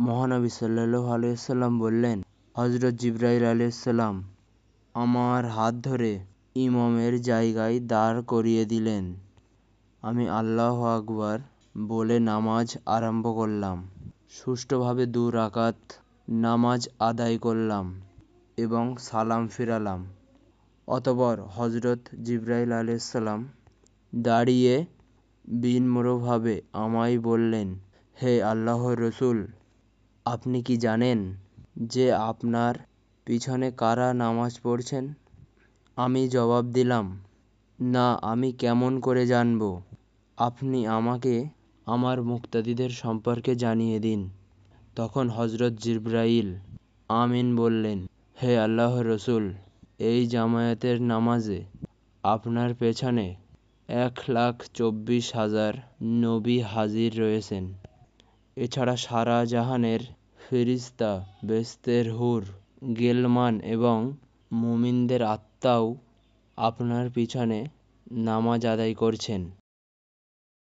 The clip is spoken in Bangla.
মহানবী সাল্লাল্লাহু আলাইহি সাল্লাম বললেন, হযরত জিবরাইল আলাইহিস সালাম আমার হাত ধরে ইমামের জায়গায় দাঁড় করিয়ে দিলেন। আমি আল্লাহু আকবার বলে নামাজ আরম্ভ করলাম। সুষ্ঠুভাবে 2 রাকাত নামাজ আদায় করলাম এবং সালাম ফিরালাম। অতঃপর হযরত জিবরাইল আলাইহিস সালাম দাঁড়িয়ে বিনম্রভাবে আমায় বললেন, হে আল্লাহর রাসূল, আপনি কি জানেন যে আপনার পিছনে কারা নামাজ পড়ছেন? আমি জবাব দিলাম, না, আমি কেমন করে জানব? আপনি আমাকে আমার মুক্তাদিদের সম্পর্কে জানিয়ে দিন। তখন হযরত জিবরাইল আমিন বললেন, হে আল্লাহর রাসূল, এই জামায়াতের নামাজে আপনার পেছনে 1,24,000 নবী হাজির রয়েছেন। এছাড়া সারা জাহানের ফেরেশতা, বেহেশতের হুর, গিলমান এবং মুমিনদের আত্মাও আপনার পিছনে নামাজ আদায় করছেন।